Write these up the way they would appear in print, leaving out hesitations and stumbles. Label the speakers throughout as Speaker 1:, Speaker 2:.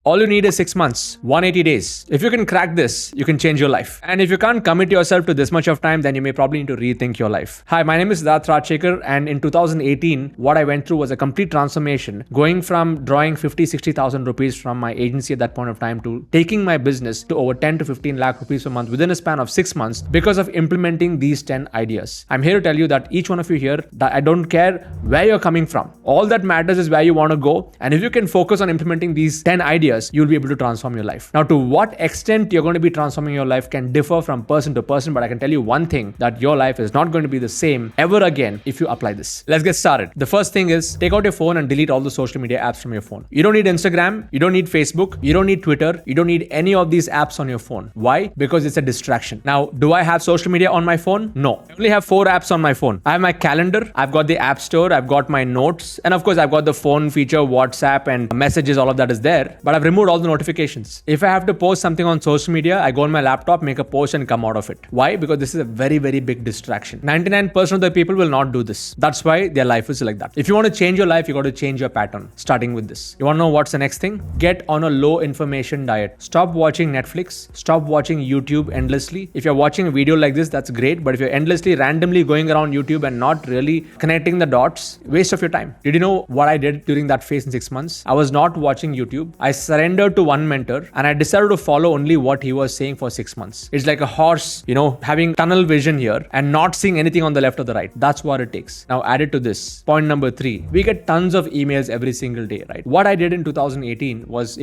Speaker 1: All you need is 6 months, 180 days. If you can crack this, you can change your life. And if you can't commit yourself to this much of time, then you may probably need to rethink your life. Hi, my name is Siddharth Rajsekar, and in 2018, what I went through was a complete transformation, going from drawing 50,000-60,000 rupees from my agency at that point of time to taking my business to over 10 to 15 lakh rupees per month within a span of 6 months because of implementing these 10 ideas. I'm here to tell you that each one of you here, that I don't care where you're coming from. All that matters is where you want to go. And if you can focus on implementing these 10 ideas, you'll be able to transform your life. Now, to what extent you're going to be transforming your life can differ from person to person, but I can tell you one thing, that your life is not going to be the same ever again if you apply this. Let's get started. The first thing is take out your phone and delete all the social media apps from your phone. You don't need Instagram, you don't need Facebook, you don't need Twitter, you don't need any of these apps on your phone. Why? Because it's a distraction. Now, do I have social media on my phone? No. I only have 4 apps on my phone. I have my calendar, I've got the app store, I've got my notes, and of course I've got the phone feature, WhatsApp and messages, all of that is there, but I've removed all the notifications. If I have to post something on social media, I go on my laptop, make a post and come out of it. Why? Because this is a very, very big distraction. 99% of the people will not do this. That's why their life is like that. If you want to change your life, you got to change your pattern, starting with this. You want to know what's the next thing? Get on a low information diet. Stop watching Netflix. Stop watching YouTube endlessly. If you're watching a video like this, that's great. But if you're endlessly randomly going around YouTube and not really connecting the dots, waste of your time. Did you know what I did during that phase in 6 months? I was not watching YouTube. I surrendered to one mentor and I decided to follow only what he was saying for 6 months. It's like a horse, having tunnel vision here and not seeing anything on the left or the right. That's what it takes. Now added to this, point number 3, we get tons of emails every single day, right? What I did in 2018 was,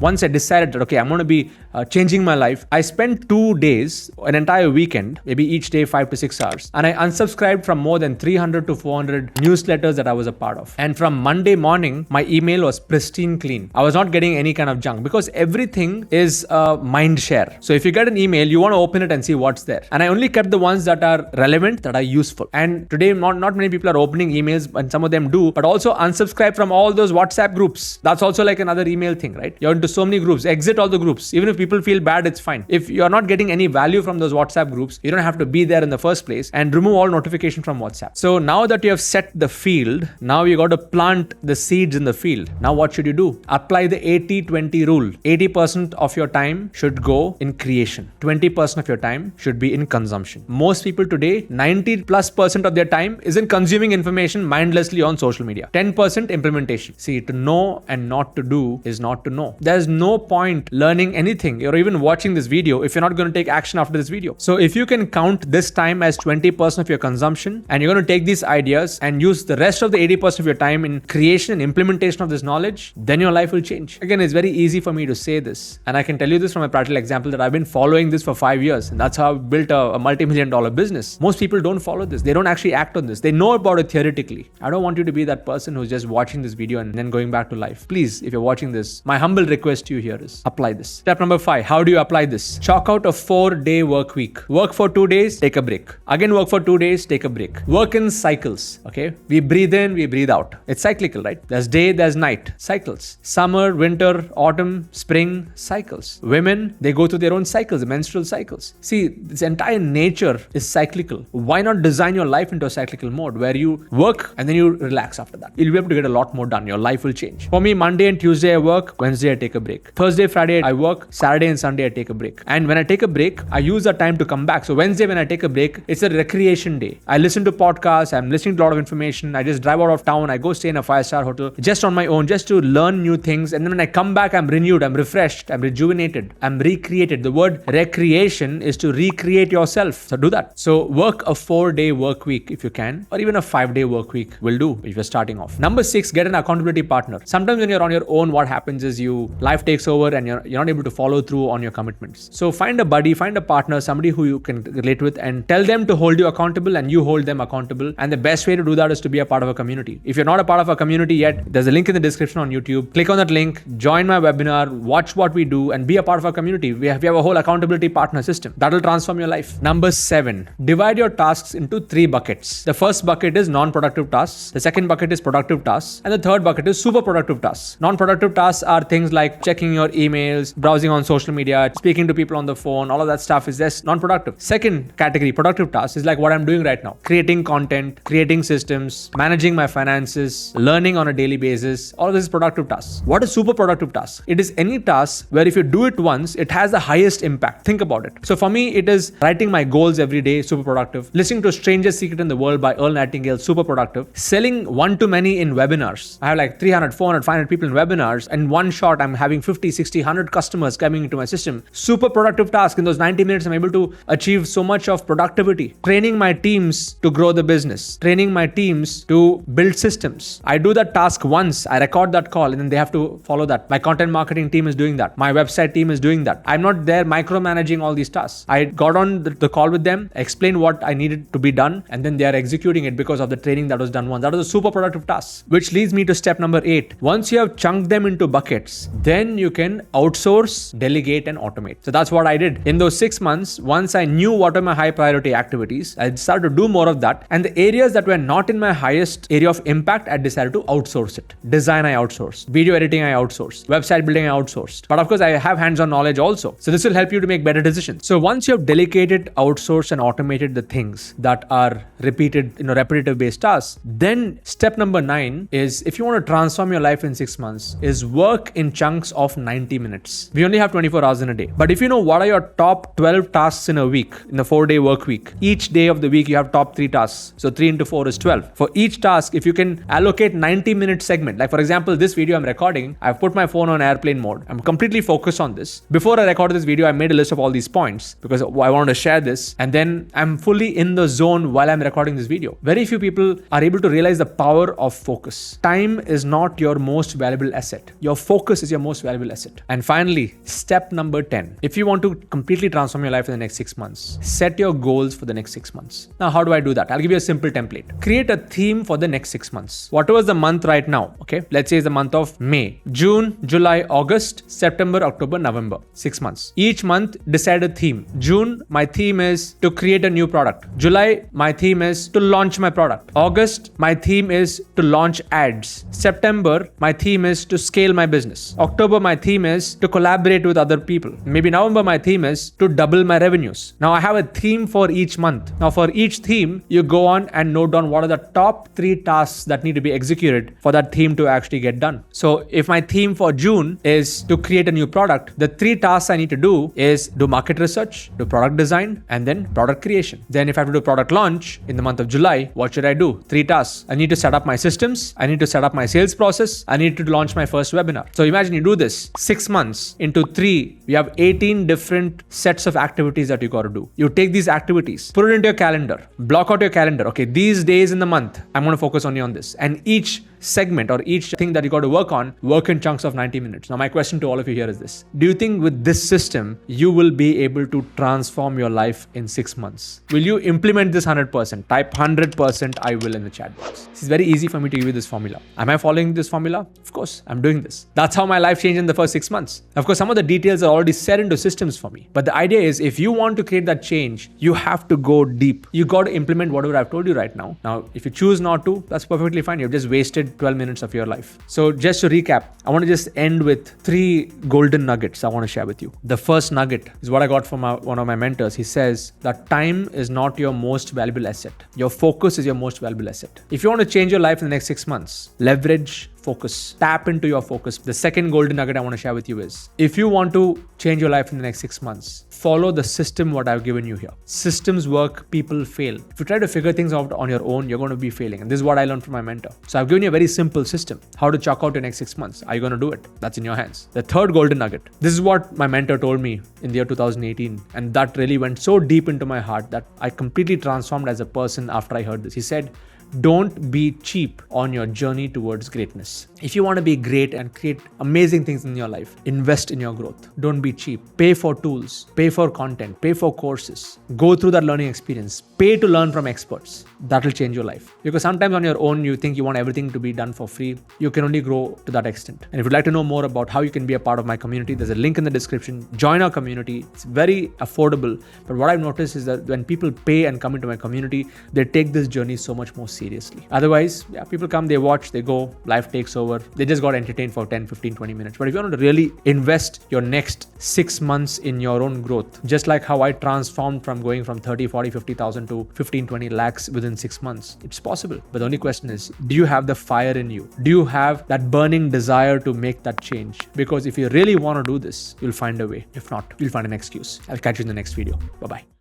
Speaker 1: once I decided that, okay, I'm going to be changing my life, I spent 2 days, an entire weekend, maybe each day 5 to 6 hours. And I unsubscribed from more than 300 to 400 newsletters that I was a part of. And from Monday morning, my email was pristine clean. I was not getting any kind of junk because everything is mind share. So if you get an email, you want to open it and see what's there. And I only kept the ones that are relevant, that are useful. And today, not many people are opening emails, and some of them do, but also unsubscribe from all those WhatsApp groups. That's also like another email thing, right? You're into so many groups. Exit all the groups. Even if people feel bad, it's fine. If you're not getting any value from those WhatsApp groups, you don't have to be there in the first place, and remove all notification from WhatsApp. So now that you have set the field, now you got to plant the seeds in the field. Now what should you do? Apply the 80-20 rule. 80% of your time should go in creation. 20% of your time should be in consumption. Most people today, 90+% of their time is in consuming information mindlessly on social media. 10% implementation. See, to know and not to do is not to know. There's no point learning anything or even watching this video if you're not going to take action after this video. So if you can count this time as 20% of your consumption, and you're going to take these ideas and use the rest of the 80% of your time in creation and implementation of this knowledge, then your life will change. Again, it's very easy for me to say this, and I can tell you this from a practical example that I've been following this for 5 years, and that's how I've built a multi-million-dollar business. Most people don't follow this. They don't actually act on this. They know about it theoretically. I don't want you to be that person who's just watching this video and then going back to life. Please, if you're watching this, my humble request to you here is apply this. Step number 5, how do you apply this? Chalk out a 4-day work week. Work for 2 days, take a break. Again, work for 2 days, take a break. Work in cycles, okay? We breathe in, we breathe out. It's cyclical, right? There's day, there's night. Cycles. Summer, winter, autumn, spring, cycles. Women, they go through their own cycles, menstrual cycles. See, this entire nature is cyclical. Why not design your life into a cyclical mode where you work and then you relax after that? You'll be able to get a lot more done. Your life will change. For me, Monday and Tuesday I work, Wednesday I take a break. Thursday, Friday I work, Saturday and Sunday I take a break. And when I take a break, I use that time to come back. So Wednesday when I take a break, it's a recreation day. I listen to podcasts, I'm listening to a lot of information. I just drive out of town, I go stay in a 5-star hotel just on my own, just to learn new things. And then when I come back, I'm renewed, I'm refreshed, I'm rejuvenated, I'm recreated. The word recreation is to recreate yourself. So do that. So work a 4-day work week if you can, or even a 5-day work week will do if you're starting off. Number 6, get an accountability partner. Sometimes when you're on your own, what happens is life takes over and you're not able to follow through on your commitments. So find a buddy, find a partner, somebody who you can relate with, and tell them to hold you accountable and you hold them accountable. And the best way to do that is to be a part of a community. If you're not a part of a community yet, there's a link in the description on YouTube. Click on that link, join my webinar, watch what we do, and be a part of our community. We have a whole accountability partner system that will transform your life. Number 7, divide your tasks into 3 buckets. The first bucket is non-productive tasks. The second bucket is productive tasks. And the third bucket is super productive tasks. Non-productive tasks are things like checking your emails, browsing on social media, speaking to people on the phone. All of that stuff is just non-productive. Second category, productive tasks, is like what I'm doing right now. Creating content, creating systems, managing my finances, learning on a daily basis. All of this is productive tasks. What is super productive productive task. It is any task where if you do it once, it has the highest impact. Think about it. So for me, it is writing my goals every day, super productive. Listening to Strangest Secret in the World by Earl Nightingale, super productive. Selling one-to-many in webinars. I have like 300, 400, 500 people in webinars, and one shot I'm having 50, 60, 100 customers coming into my system. Super productive task. In those 90 minutes, I'm able to achieve so much of productivity. Training my teams to grow the business. Training my teams to build systems. I do that task once, I record that call, and then they have to follow that. My content marketing team is doing that. My website team is doing that. I'm not there micromanaging all these tasks. I got on the call with them, explained what I needed to be done, and then they are executing it because of the training that was done once. That was a super productive task. Which leads me to step number 8. Once you have chunked them into buckets, then you can outsource, delegate, and automate. So that's what I did. In those 6 months, once I knew what were my high priority activities, I started to do more of that. And the areas that were not in my highest area of impact, I decided to outsource it. Design, I outsourced. Video editing, I outsourced. Website building, I outsourced. But of course, I have hands-on knowledge also. So this will help you to make better decisions. So once you have delegated, outsourced, and automated the things that are repeated, repetitive based tasks, then step number 9 is, if you want to transform your life in 6 months, is work in chunks of 90 minutes. We only have 24 hours in a day. But if you know what are your top 12 tasks in a week, in the 4-day work week, each day of the week you have top 3 tasks. So 3 into 4 is 12. For each task, if you can allocate 90-minute segment, like for example, this video I'm recording, I've put my phone on airplane mode. I'm completely focused on this. Before I recorded this video, I made a list of all these points because I wanted to share this. And then I'm fully in the zone while I'm recording this video. Very few people are able to realize the power of focus. Time is not your most valuable asset. Your focus is your most valuable asset. And finally, step number 10. If you want to completely transform your life in the next 6 months, set your goals for the next 6 months. Now, how do I do that? I'll give you a simple template. Create a theme for the next 6 months. Whatever is the month right now, okay? Let's say it's the month of May, June, July, August, September, October, November. 6 months. Each month, decide a theme. June, my theme is to create a new product. July, my theme is to launch my product. August, my theme is to launch ads. September, my theme is to scale my business. October, my theme is to collaborate with other people. Maybe November, my theme is to double my revenues. Now I have a theme for each month. Now for each theme, you go on and note down what are the top 3 tasks that need to be executed for that theme to actually get done. So if my theme for June is to create a new product, the 3 tasks I need to do is do market research, do product design, and then product creation. Then if I have to do product launch in the month of July, what should I do? 3 tasks. I need to set up my systems. I need to set up my sales process. I need to launch my first webinar. So imagine you do this 6 months into 3, you have 18 different sets of activities that you got to do. You take these activities, put it into your calendar, block out your calendar. Okay, these days in the month, I'm going to focus only on this. And each segment or each thing that you got to work in chunks of 90 minutes. Now, my question to all of you here is this. Do you think with this system, you will be able to transform your life in 6 months? Will you implement this 100%? Type 100% I will in the chat box. It's very easy for me to give you this formula. Am I following this formula? Of course, I'm doing this. That's how my life changed in the first 6 months. Of course, some of the details are already set into systems for me. But the idea is, if you want to create that change, you have to go deep. You got to implement whatever I've told you right now. Now, if you choose not to, that's perfectly fine. You've just wasted 12 minutes of your life. So just to recap, I want to just end with 3 golden nuggets I want to share with you. The first nugget is what I got from one of my mentors. He says that time is not your most valuable asset. Your focus is your most valuable asset. If you want to change your life in the next 6 months, leverage focus. Tap into your focus. The second golden nugget I want to share with you is, if you want to change your life in the next 6 months, follow the system what I've given you here. Systems work, people fail. If you try to figure things out on your own, you're going to be failing. And this is what I learned from my mentor. So I've given you a very simple system, how to chalk out your next 6 months. Are you going to do it? That's in your hands. The third golden nugget. This is what my mentor told me in the year 2018. And that really went so deep into my heart that I completely transformed as a person after I heard this. He said, don't be cheap on your journey towards greatness. If you want to be great and create amazing things in your life, invest in your growth. Don't be cheap. Pay for tools, pay for content, pay for courses. Go through that learning experience. Pay to learn from experts. That will change your life. Because sometimes on your own, you think you want everything to be done for free. You can only grow to that extent. And if you'd like to know more about how you can be a part of my community, there's a link in the description. Join our community. It's very affordable. But what I've noticed is that when people pay and come into my community, they take this journey so much more seriously. Otherwise, yeah, people come, they watch, they go, life takes over. They just got entertained for 10, 15, 20 minutes. But if you want to really invest your next 6 months in your own growth, just like how I transformed from going from 30, 40, 50,000 to 15, 20 lakhs within 6 months, it's possible. But the only question is, do you have the fire in you? Do you have that burning desire to make that change? Because if you really want to do this, you'll find a way. If not, you'll find an excuse. I'll catch you in the next video. Bye-bye.